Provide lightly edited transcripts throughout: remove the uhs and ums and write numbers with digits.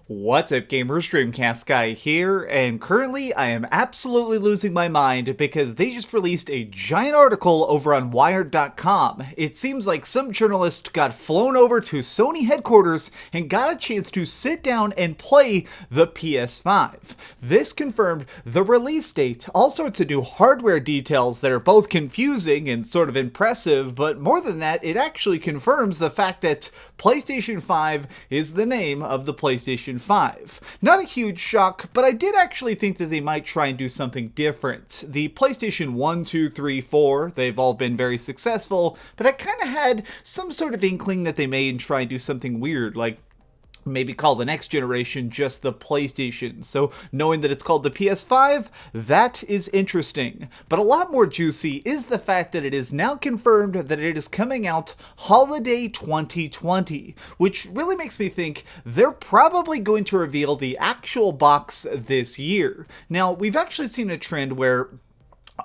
What's up, gamers? DreamcastGuy here, and currently I am absolutely losing my mind because they just released a giant article over on Wired.com. It seems like some journalist got flown over to Sony headquarters and got a chance to sit down and play the PS5. This confirmed the release date, all sorts of new hardware details that are both confusing and sort of impressive, but more than that, it actually confirms the fact that PlayStation 5 is the name of the PlayStation 5. Not a huge shock, but I did actually think that they might try and do something different. The PlayStation 1, 2, 3, 4, they've all been very successful, but I kind of had some sort of inkling that they may try and do something weird, like maybe call the next generation just the PlayStation. So knowing that it's called the PS5, that is interesting. But a lot more juicy is the fact that it is now confirmed that it is coming out holiday 2020, which really makes me think they're probably going to reveal the actual box this year. Now, we've actually seen a trend where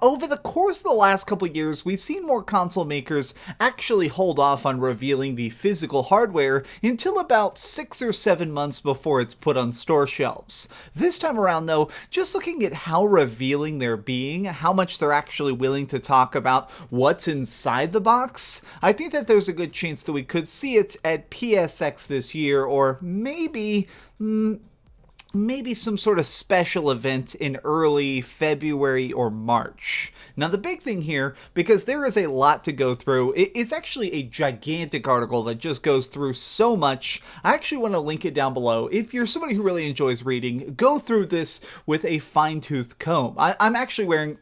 over the course of the last couple of years, we've seen more console makers actually hold off on revealing the physical hardware until about 6 or 7 months before it's put on store shelves. This time around, though, just looking at how revealing they're being, how much they're actually willing to talk about what's inside the box, I think that there's a good chance that we could see it at PSX this year, or maybe some sort of special event in early February or March. Now, the big thing here, because there is a lot to go through, it's actually a gigantic article that just goes through so much. I actually want to link it down below. If you're somebody who really enjoys reading, go through this with a fine-tooth comb. I'm actually wearing,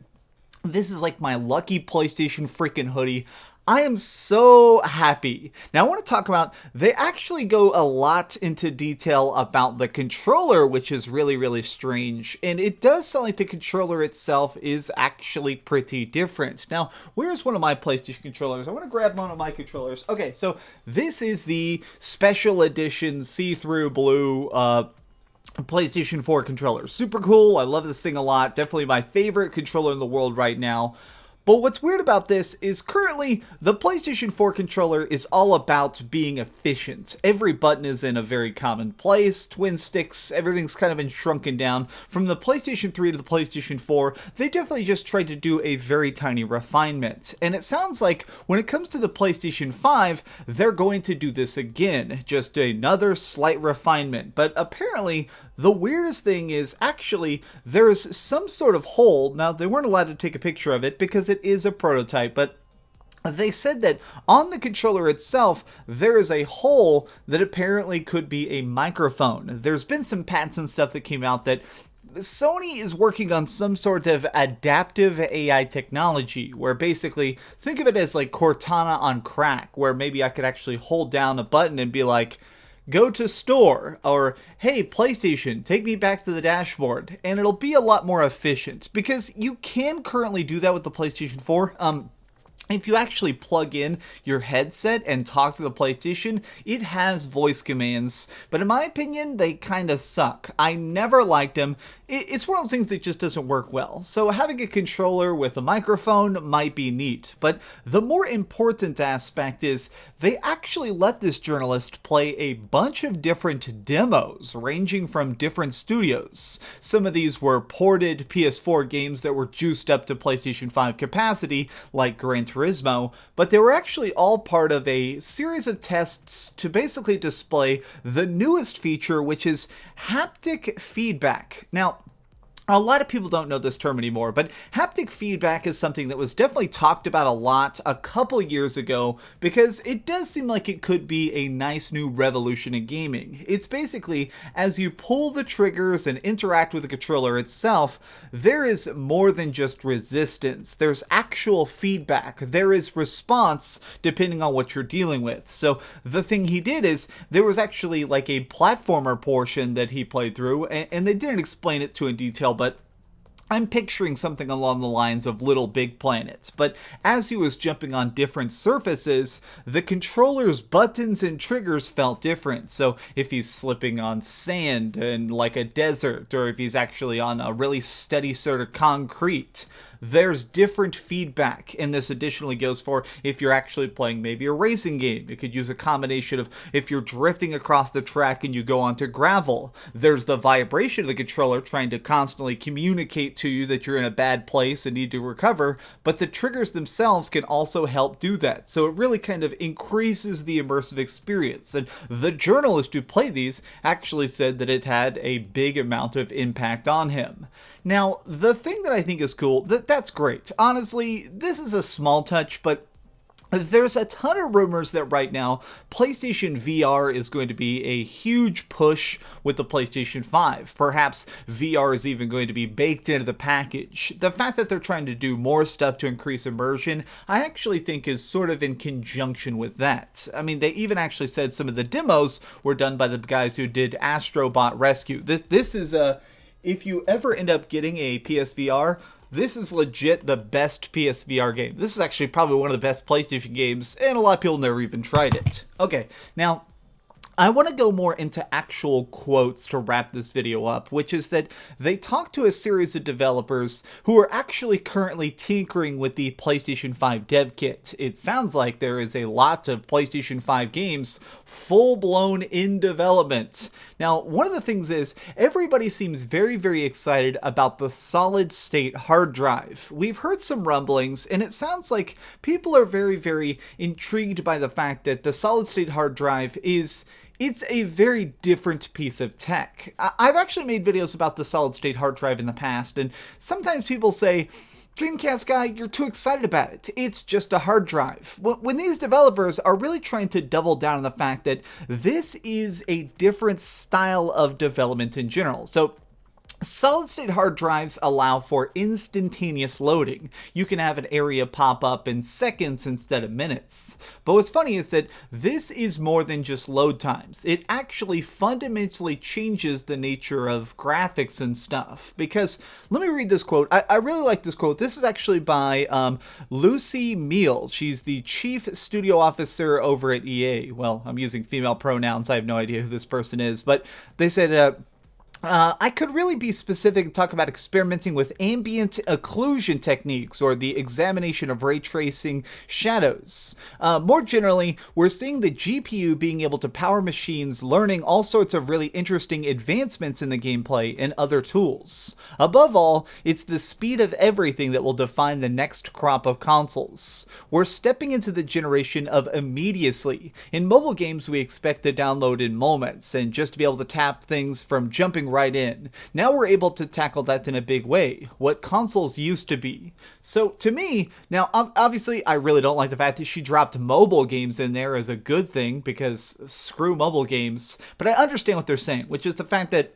this is like my lucky PlayStation freaking hoodie. I am so happy. Now, I want to talk about, they actually go a lot into detail about the controller, which is really, really strange. And it does sound like the controller itself is actually pretty different. Now, where's one of my PlayStation controllers? I want to grab one of my controllers. Okay, so this is the special edition see-through blue PlayStation 4 controller. Super cool. I love this thing a lot. Definitely my favorite controller in the world right now. But what's weird about this is currently the PlayStation 4 controller is all about being efficient. Every button is in a very common place, twin sticks, everything's kind of been shrunken down. From the PlayStation 3 to the PlayStation 4, they definitely just tried to do a very tiny refinement. And it sounds like when it comes to the PlayStation 5, they're going to do this again, just another slight refinement. But apparently, the weirdest thing is actually there's some sort of hole. Now, they weren't allowed to take a picture of it because it is a prototype, but they said that on the controller itself, there is a hole that apparently could be a microphone. There's been some patents and stuff that came out that Sony is working on some sort of adaptive AI technology where basically, think of it as like Cortana on crack, where maybe I could actually hold down a button and be like, go to store, or hey, PlayStation, take me back to the dashboard, and it'll be a lot more efficient, because you can currently do that with the PlayStation 4. If you actually plug in your headset and talk to the PlayStation, it has voice commands, but in my opinion, they kind of suck. I never liked them. It's one of those things that just doesn't work well. So having a controller with a microphone might be neat, but the more important aspect is they actually let this journalist play a bunch of different demos, ranging from different studios. Some of these were ported PS4 games that were juiced up to PlayStation 5 capacity, like Gran Turismo, but they were actually all part of a series of tests to basically display the newest feature, which is haptic feedback. Now, a lot of people don't know this term anymore, but haptic feedback is something that was definitely talked about a lot a couple years ago because it does seem like it could be a nice new revolution in gaming. It's basically, as you pull the triggers and interact with the controller itself, there is more than just resistance. There's actual feedback. There is response depending on what you're dealing with. So the thing he did is there was actually like a platformer portion that he played through, and they didn't explain it to in detail, but I'm picturing something along the lines of Little Big Planet, but as he was jumping on different surfaces, the controller's buttons and triggers felt different. So if he's slipping on sand and like a desert, or if he's actually on a really steady sort of concrete, there's different feedback. And this additionally goes for if you're actually playing maybe a racing game. It could use a combination of if you're drifting across the track and you go onto gravel, there's the vibration of the controller trying to constantly communicate to you that you're in a bad place and need to recover, but the triggers themselves can also help do that. So it really kind of increases the immersive experience. And the journalist who played these actually said that it had a big amount of impact on him. Now, the thing that I think is cool, that's great. Honestly, this is a small touch, but there's a ton of rumors that right now PlayStation VR is going to be a huge push with the PlayStation 5. Perhaps VR is even going to be baked into the package. The fact that they're trying to do more stuff to increase immersion, I actually think is sort of in conjunction with that. I mean, they even actually said some of the demos were done by the guys who did Astro Bot Rescue. This is a... If you ever end up getting a PSVR, this is legit the best PSVR game. This is actually probably one of the best PlayStation games, and a lot of people never even tried it. Okay, now, I want to go more into actual quotes to wrap this video up, which is that they talked to a series of developers who are actually currently tinkering with the PlayStation 5 dev kit. It sounds like there is a lot of PlayStation 5 games full-blown in development. Now, one of the things is, everybody seems very, very excited about the solid-state hard drive. We've heard some rumblings, and it sounds like people are very, very intrigued by the fact that the solid-state hard drive it's a very different piece of tech. I've actually made videos about the solid-state hard drive in the past, and sometimes people say, DreamcastGuy, you're too excited about it. It's just a hard drive. When these developers are really trying to double down on the fact that this is a different style of development in general. So, solid-state hard drives allow for instantaneous loading. You can have an area pop up in seconds instead of minutes. But what's funny is that this is more than just load times. It actually fundamentally changes the nature of graphics and stuff. Because, let me read this quote. I really like this quote. This is actually by Lucy Meal. She's the chief studio officer over at EA. Well, I'm using female pronouns. I have no idea who this person is. But they said, I could really be specific and talk about experimenting with ambient occlusion techniques or the examination of ray tracing shadows. More generally, we're seeing the GPU being able to power machines, learning all sorts of really interesting advancements in the gameplay and other tools. Above all, it's the speed of everything that will define the next crop of consoles. We're stepping into the generation of immediacy. In mobile games, we expect to download in moments and just to be able to tap things from jumping right in. Now we're able to tackle that in a big way, what consoles used to be. So to me, now obviously I really don't like the fact that she dropped mobile games in there as a good thing, because screw mobile games, but I understand what they're saying, which is the fact that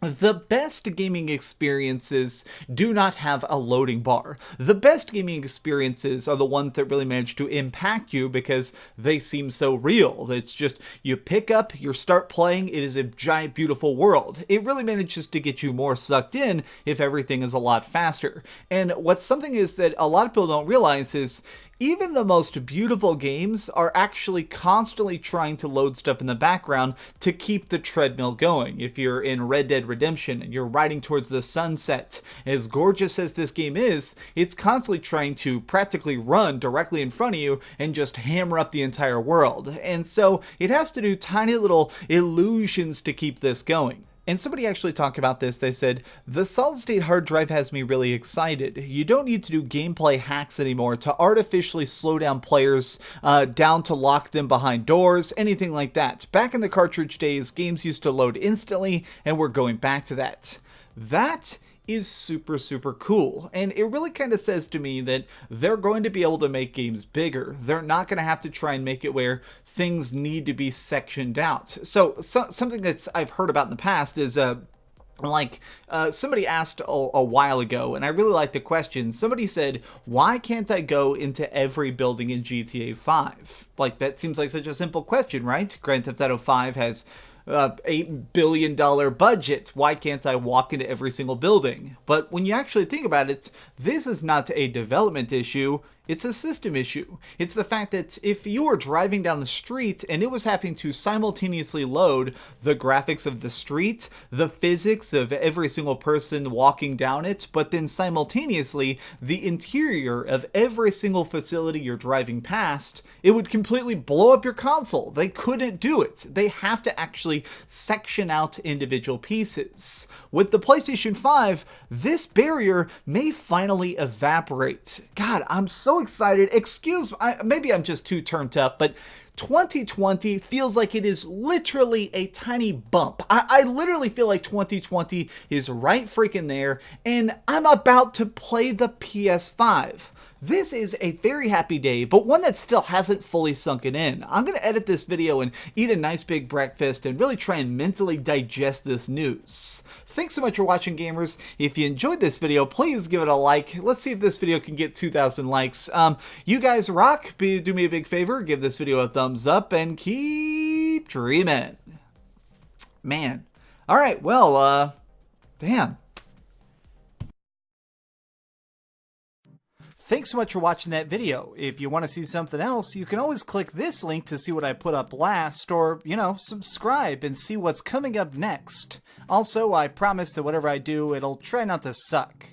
the best gaming experiences do not have a loading bar. The best gaming experiences are the ones that really manage to impact you because they seem so real. It's just, you pick up, you start playing, it is a giant, beautiful world. It really manages to get you more sucked in if everything is a lot faster. And what's something is that a lot of people don't realize is, even the most beautiful games are actually constantly trying to load stuff in the background to keep the treadmill going. If you're in Red Dead Redemption and you're riding towards the sunset, as gorgeous as this game is, it's constantly trying to practically run directly in front of you and just hammer up the entire world. And so it has to do tiny little illusions to keep this going. And somebody actually talked about this. They said, the solid-state hard drive has me really excited. You don't need to do gameplay hacks anymore to artificially slow down players down to lock them behind doors, anything like that. Back in the cartridge days, games used to load instantly, and we're going back to that. That is super, super cool. And it really kind of says to me that they're going to be able to make games bigger. They're not going to have to try and make it where things need to be sectioned out. So something that's I've heard about in the past is somebody asked a while ago, and I really like the question. Somebody said, why can't I go into every building in GTA 5? Like, that seems like such a simple question, right? Grand Theft Auto 5 has $8 billion budget. Why can't I walk into every single building? But when you actually think about it, this is not a development issue. It's a system issue. It's the fact that if you were driving down the street and it was having to simultaneously load the graphics of the street, the physics of every single person walking down it, but then simultaneously the interior of every single facility you're driving past, it would completely blow up your console. They couldn't do it. They have to actually section out individual pieces. With the PlayStation 5, this barrier may finally evaporate. God, I'm so excited. Maybe I'm just too turned up, but 2020 feels like it is literally a tiny bump. I literally feel like 2020 is right freaking there, and I'm about to play the PS5. This is a very happy day, but one that still hasn't fully sunken in. I'm going to edit this video and eat a nice big breakfast and really try and mentally digest this news. Thanks so much for watching, gamers. If you enjoyed this video, please give it a like. Let's see if this video can get 2,000 likes. You guys rock. Do me a big favor. Give this video a thumbs up and keep dreaming. Man. All right. Well, damn. Thanks so much for watching that video. If you want to see something else, you can always click this link to see what I put up last, or, subscribe and see what's coming up next. Also, I promise that whatever I do, it'll try not to suck.